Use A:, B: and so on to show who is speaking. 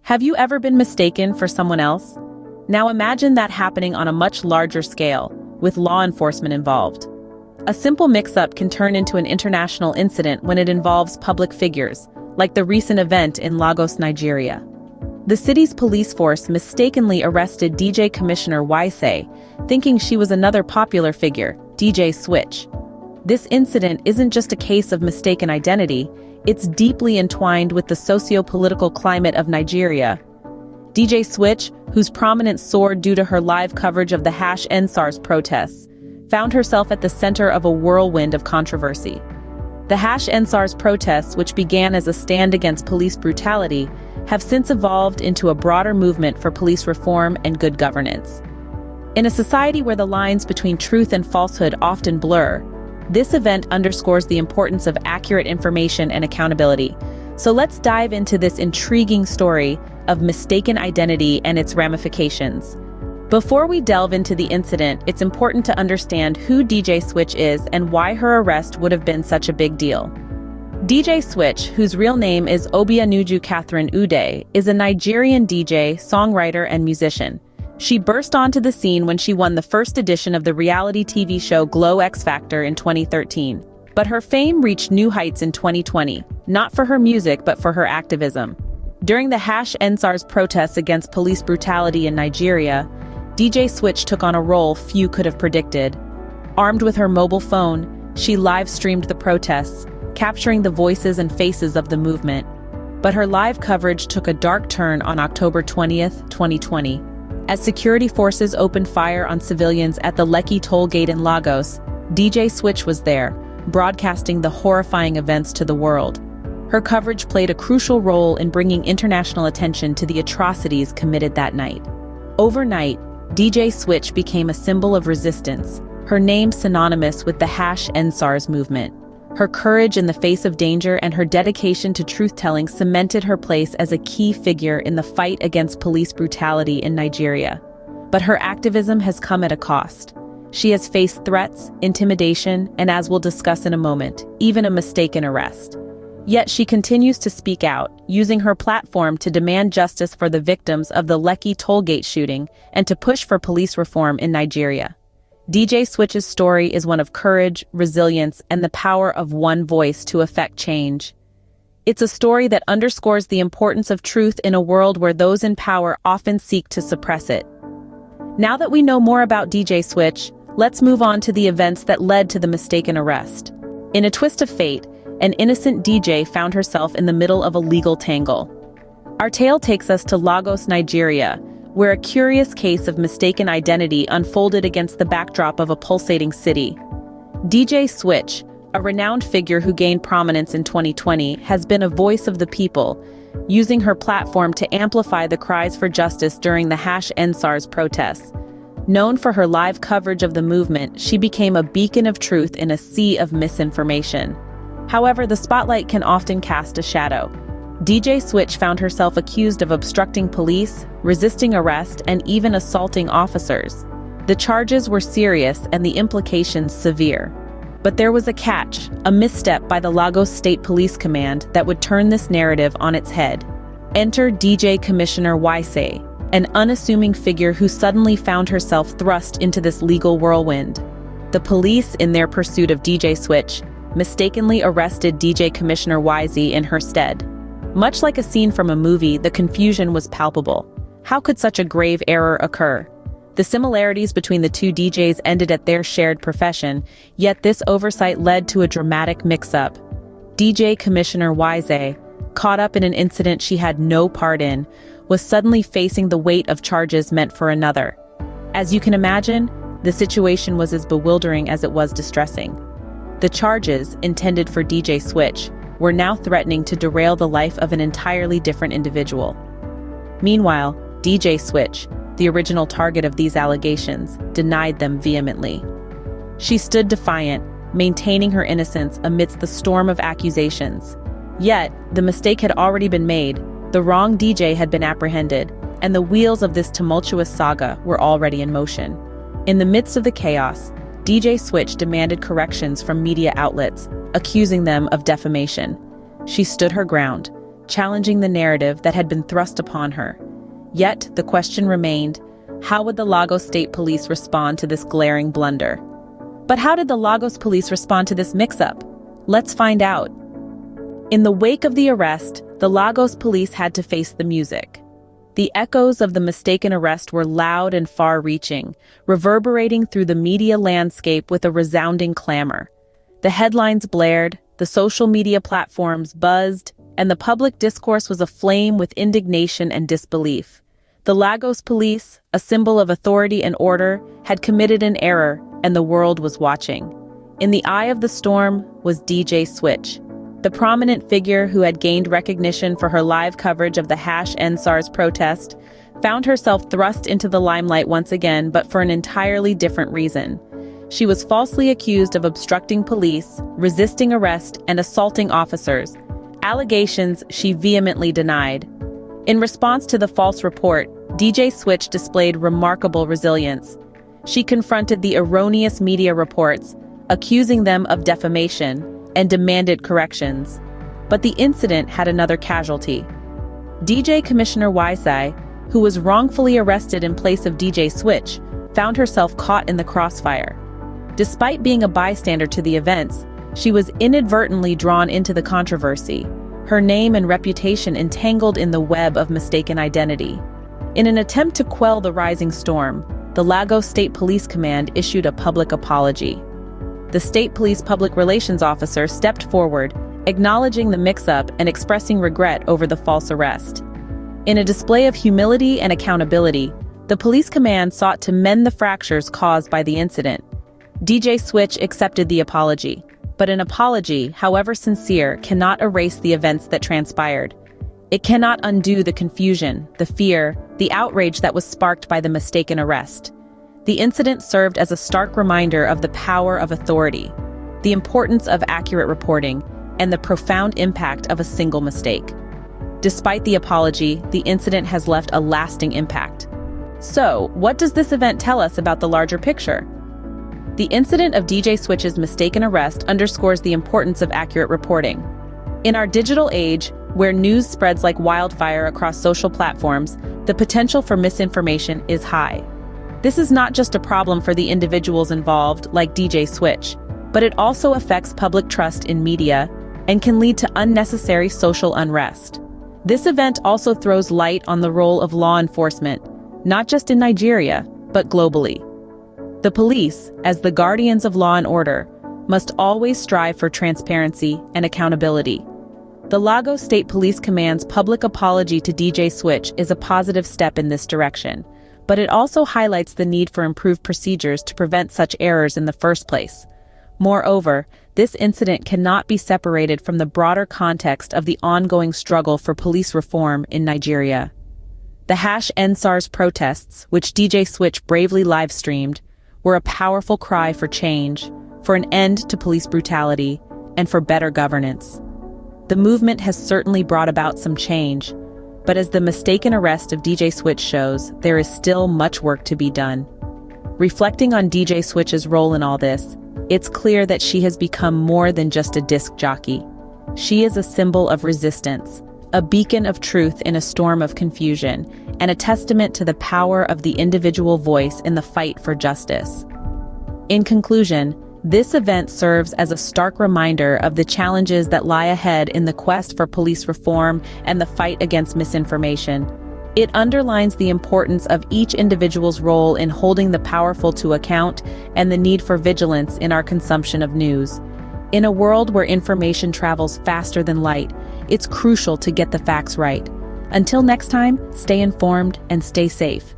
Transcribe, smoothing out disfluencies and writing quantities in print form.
A: Have you ever been mistaken for someone else? Now imagine that happening on a much larger scale, with law enforcement involved. A simple mix-up can turn into an international incident when it involves public figures, like the recent event in Lagos, Nigeria. The city's police force mistakenly arrested DJ Commissioner Wise, thinking she was another popular figure, DJ Switch. This incident isn't just a case of mistaken identity, it's deeply entwined with the socio-political climate of Nigeria. DJ Switch, whose prominence soared due to her live coverage of the #EndSARS protests, found herself at the center of a whirlwind of controversy. The #EndSARS protests, which began as a stand against police brutality, have since evolved into a broader movement for police reform and good governance. In a society where the lines between truth and falsehood often blur, this event underscores the importance of accurate information and accountability. So let's dive into this intriguing story of mistaken identity and its ramifications. Before we delve into the incident, it's important to understand who DJ Switch is and why her arrest would have been such a big deal. DJ Switch, whose real name is Obianuju Catherine Ude, is a Nigerian DJ, songwriter, and musician. She burst onto the scene when she won the first edition of the reality TV show Glow X Factor in 2013. But her fame reached new heights in 2020, not for her music but for her activism. During the #EndSARS protests against police brutality in Nigeria, DJ Switch took on a role few could have predicted. Armed with her mobile phone, she live-streamed the protests, capturing the voices and faces of the movement. But her live coverage took a dark turn on October 20th, 2020. As security forces opened fire on civilians at the Lekki toll gate in Lagos, DJ Switch was there, broadcasting the horrifying events to the world. Her coverage played a crucial role in bringing international attention to the atrocities committed that night. Overnight, DJ Switch became a symbol of resistance, her name synonymous with the #EndSARS movement. Her courage in the face of danger and her dedication to truth-telling cemented her place as a key figure in the fight against police brutality in Nigeria. But her activism has come at a cost. She has faced threats, intimidation, and as we'll discuss in a moment, even a mistaken arrest. Yet she continues to speak out, using her platform to demand justice for the victims of the Lekki tollgate shooting and to push for police reform in Nigeria. DJ Switch's story is one of courage, resilience, and the power of one voice to effect change. It's a story that underscores the importance of truth in a world where those in power often seek to suppress it. Now that we know more about DJ Switch, let's move on to the events that led to the mistaken arrest. In a twist of fate, an innocent DJ found herself in the middle of a legal tangle. Our tale takes us to Lagos, Nigeria, where a curious case of mistaken identity unfolded against the backdrop of a pulsating city. DJ Switch, a renowned figure who gained prominence in 2020, has been a voice of the people, using her platform to amplify the cries for justice during the #EndSARS protests. Known for her live coverage of the movement, she became a beacon of truth in a sea of misinformation. However, the spotlight can often cast a shadow. DJ Switch found herself accused of obstructing police, resisting arrest, and even assaulting officers. The charges were serious and the implications severe. But there was a catch, a misstep by the Lagos State Police Command that would turn this narrative on its head. Enter DJ Commissioner Wise, an unassuming figure who suddenly found herself thrust into this legal whirlwind. The police, in their pursuit of DJ Switch, mistakenly arrested DJ Commissioner Wise in her stead. Much like a scene from a movie, the confusion was palpable. How could such a grave error occur? The similarities between the two DJs ended at their shared profession, yet this oversight led to a dramatic mix-up. DJ Commissioner Wise, caught up in an incident she had no part in, was suddenly facing the weight of charges meant for another. As you can imagine, the situation was as bewildering as it was distressing. The charges, intended for DJ Switch, were now threatening to derail the life of an entirely different individual. Meanwhile, DJ Switch, the original target of these allegations, denied them vehemently. She stood defiant, maintaining her innocence amidst the storm of accusations. Yet, the mistake had already been made, the wrong DJ had been apprehended, and the wheels of this tumultuous saga were already in motion. In the midst of the chaos, DJ Switch demanded corrections from media outlets, accusing them of defamation. She stood her ground, challenging the narrative that had been thrust upon her. Yet, the question remained, how would the Lagos State Police respond to this glaring blunder? But how did the Lagos Police respond to this mix-up? Let's find out. In the wake of the arrest, the Lagos Police had to face the music. The echoes of the mistaken arrest were loud and far-reaching, reverberating through the media landscape with a resounding clamor. The headlines blared, the social media platforms buzzed, and the public discourse was aflame with indignation and disbelief. The Lagos Police, a symbol of authority and order, had committed an error, and the world was watching. In the eye of the storm was DJ Switch, the prominent figure who had gained recognition for her live coverage of the #EndSARS protest, found herself thrust into the limelight once again, but for an entirely different reason. She was falsely accused of obstructing police, resisting arrest, and assaulting officers, allegations she vehemently denied. In response to the false report, DJ Switch displayed remarkable resilience. She confronted the erroneous media reports, accusing them of defamation, and demanded corrections. But the incident had another casualty. DJ Commissioner Wisai, who was wrongfully arrested in place of DJ Switch, found herself caught in the crossfire. Despite being a bystander to the events, she was inadvertently drawn into the controversy, her name and reputation entangled in the web of mistaken identity. In an attempt to quell the rising storm, the Lagos State Police Command issued a public apology. The State Police Public Relations Officer stepped forward, acknowledging the mix-up and expressing regret over the false arrest. In a display of humility and accountability, the police command sought to mend the fractures caused by the incident. DJ Switch accepted the apology, but an apology, however sincere, cannot erase the events that transpired. It cannot undo the confusion, the fear, the outrage that was sparked by the mistaken arrest. The incident served as a stark reminder of the power of authority, the importance of accurate reporting, and the profound impact of a single mistake. Despite the apology, the incident has left a lasting impact. So, what does this event tell us about the larger picture? The incident of DJ Switch's mistaken arrest underscores the importance of accurate reporting. In our digital age, where news spreads like wildfire across social platforms, the potential for misinformation is high. This is not just a problem for the individuals involved, like DJ Switch, but it also affects public trust in media and can lead to unnecessary social unrest. This event also throws light on the role of law enforcement, not just in Nigeria, but globally. The police, as the guardians of law and order, must always strive for transparency and accountability. The Lagos State Police Command's public apology to DJ Switch is a positive step in this direction, but it also highlights the need for improved procedures to prevent such errors in the first place. Moreover, this incident cannot be separated from the broader context of the ongoing struggle for police reform in Nigeria. The #EndSARS protests, which DJ Switch bravely live-streamed, were a powerful cry for change, for an end to police brutality, and for better governance. The movement has certainly brought about some change, but as the mistaken arrest of DJ Switch shows, there is still much work to be done. Reflecting on DJ Switch's role in all this, it's clear that she has become more than just a disc jockey. She is a symbol of resistance, a beacon of truth in a storm of confusion, and a testament to the power of the individual voice in the fight for justice. In conclusion, this event serves as a stark reminder of the challenges that lie ahead in the quest for police reform and the fight against misinformation. It underlines the importance of each individual's role in holding the powerful to account and the need for vigilance in our consumption of news. In a world where information travels faster than light, it's crucial to get the facts right. Until next time, stay informed and stay safe.